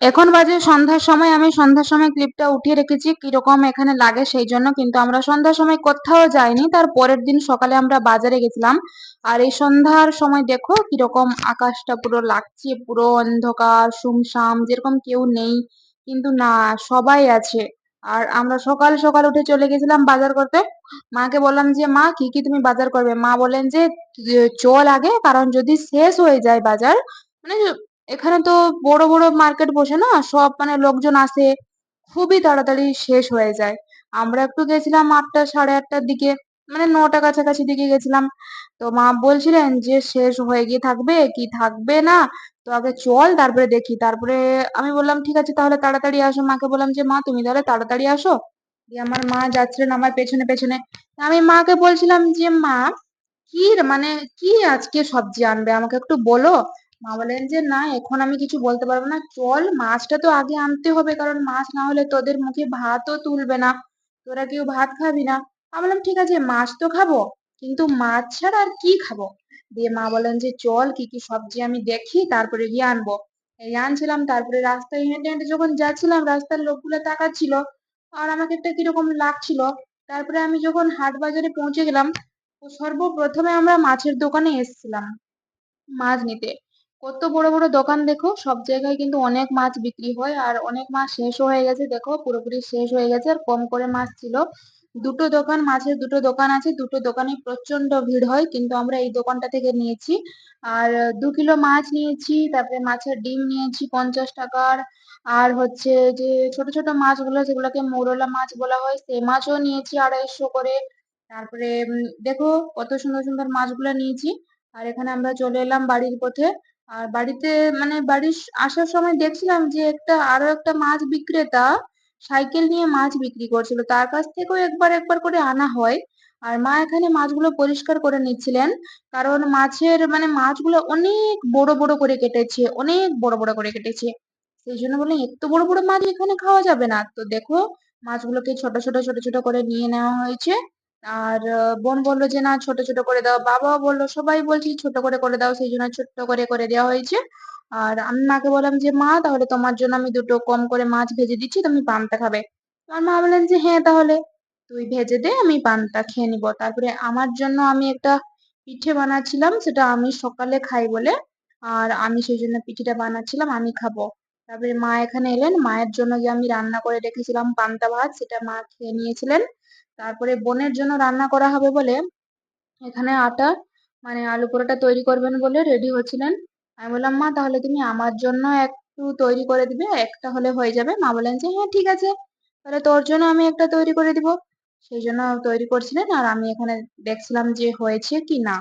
এখন বাজে সন্ধ্যার সময়। আমি সন্ধ্যার সময় ক্লিপটা উঠিয়ে রেখেছি কিরকম এখানে লাগে সেই জন্য, কিন্তু আমরা সন্ধ্যার সময় কোথাও যাইনি, তার পরের দিন সকালে আমরা বাজারে গেছিলাম। আর এই সন্ধ্যার সময় দেখো কিরকম আকাশটা পুরো লাগছে, পুরো অন্ধকার সুমসাম, যেরকম কেউ নেই, কিন্তু না, সবাই আছে। আর আমরা সকাল সকাল উঠে চলে গেছিলাম বাজার করতে। মাকে বললাম যে মা কি কি তুমি বাজার করবে, মা বলেন যে চল আগে, কারণ যদি শেষ হয়ে যায় বাজার, মানে এখানে তো বড় বড় মার্কেট বসে না, সব মানে লোকজন আসে, খুবই তাড়াতাড়ি শেষ হয়ে যায়। আমরা একটু গেছিলাম 8টা সাড়ে 8টার দিকে, মানে 9টা কাছাকাছি দিকে গেছিলাম। তো মা বলছিলেন যে শেষ হয়ে গিয়ে থাকবে কি থাকবে না, তো আগে চল তারপরে দেখি। তারপরে আমি বললাম ঠিক আছে তাহলে তাড়াতাড়ি আসো, মাকে বললাম যে মা তুমি তাহলে তাড়াতাড়ি আসো। দিয়ে আমার মা যাচ্ছিলেন আমার পেছনে পেছনে। আমি মাকে বলছিলাম যে মা কি মানে কি আজকে সবজি আনবে, আমাকে একটু বলো। মা বলেন যে না এখন আমি কিছু বলতে পারবো না, চল মাছটা তো আগে আনতে হবে, কারণ মাছ না হলে তোদের মুখে ভাতও তুলবে না, তোরা কেউ ভাত খাবি না। আমি বললাম ঠিক আছে মাছ তো খাবো, কিন্তু মাছ ছাড়া আর কি খাবো। দিয়ে মা বলেন যে চল কি কি সবজি আমি দেখি তারপরে গিয়ে আনবো। এই আনছিলাম, তারপরে রাস্তায় হেঁটে হেঁটে যখন যাচ্ছিলাম রাস্তার লোকগুলো তাকাচ্ছিল, আর আমাকে একটা কিরকম লাগছিল। তারপরে আমি যখন হাট বাজারে পৌঁছে গেলাম, তো সর্বপ্রথমে আমরা মাছের দোকানে এসেছিলাম মাছ নিতে। কত বড় বড় দোকান দেখো, সব জায়গায় কিন্তু অনেক মাছ বিক্রি হয়, আর অনেক মাছ শেষও হয়ে গেছে, দেখো পুরোপুরি শেষ হয়ে গেছে, আর কম করে মাছ ছিল। দুটো দোকান, মাছের দুটো দোকান আছে, দুটো দোকানে প্রচন্ড ভিড় হয়, কিন্তু আমরা এই দোকানটা থেকে নিয়েছি। আর 2 কিলো মাছ নিয়েছি, তারপরে মাছের ডিম নিয়েছি 50 টাকার। আর হচ্ছে যে ছোট ছোট মাছগুলো যেগুলোকে মৌরলা মাছ বলা হয়, সেই মাছও নিয়েছি 250 করে। তারপরে দেখো কত সুন্দর সুন্দর মাছগুলো নিয়েছি। আর এখানে আমরা চলে এলাম বাড়ির পথে। আর বাড়িতে মানে আসার সময় দেখছিলাম যে আরো একটা মাছ বিক্রেতা সাইকেল নিয়ে মাছ বিক্রি করছিল, তার কাছ থেকেও একবার একবার করে আনা হয়। আর মা এখানে মাছগুলো পরিষ্কার করে নিচ্ছিলেন, কারণ মাছগুলো অনেক বড় বড় করে কেটেছে, অনেক বড় বড় করে কেটেছে। সেই জন্য বললেন এত বড় বড় মাছ এখানে খাওয়া যাবে না, তো দেখো মাছগুলোকে ছোট ছোট ছোট ছোট করে নিয়ে নেওয়া হয়েছে। আর বোন বললো যে না ছোট ছোট করে দাও, বাবাও বললো, সবাই বলছি ছোট করে করে দাও, সেই জন্য ছোট্ট করে করে দেওয়া হয়েছে। আর আমি মাকে বললাম যে মা তাহলে তোমার জন্য আমি দুটো কম করে মাছ ভেজে দিচ্ছি, তুমি পান্তা খাবে। আমার মা বললেন যে হ্যাঁ তাহলে তুই ভেজে দে, আমি পান্তা খেয়ে নিবো। তারপরে আমার জন্য আমি একটা পিঠে বানাচ্ছিলাম, সেটা আমি সকালে খাই বলে, আর আমি সেই জন্য পিঠেটা বানাচ্ছিলাম, আমি খাবো। তারপরে মা এখানে এলেন, মায়ের জন্য যে আমি রান্না করে রেখেছিলাম পান্তা ভাত, সেটা মা খেয়ে নিয়েছিলেন। তারপরে বোনের জন্য রান্না করা হবে বলে এখানে আটা, মানে আলু পরোটা তৈরি করবেন বলে রেডি হচ্ছিলেন। আমি বললাম মা তাহলে তুমি আমার জন্য একটু তৈরি করে দিবে, একটা হলে হয়ে যাবে। মা বলেন যে হ্যাঁ ঠিক আছে, তাহলে তোর জন্য আমি একটা তৈরি করে দিব। সেই জন্য তৈরি করছিলেন, আর আমি এখানে দেখছিলাম যে হয়েছে কি না।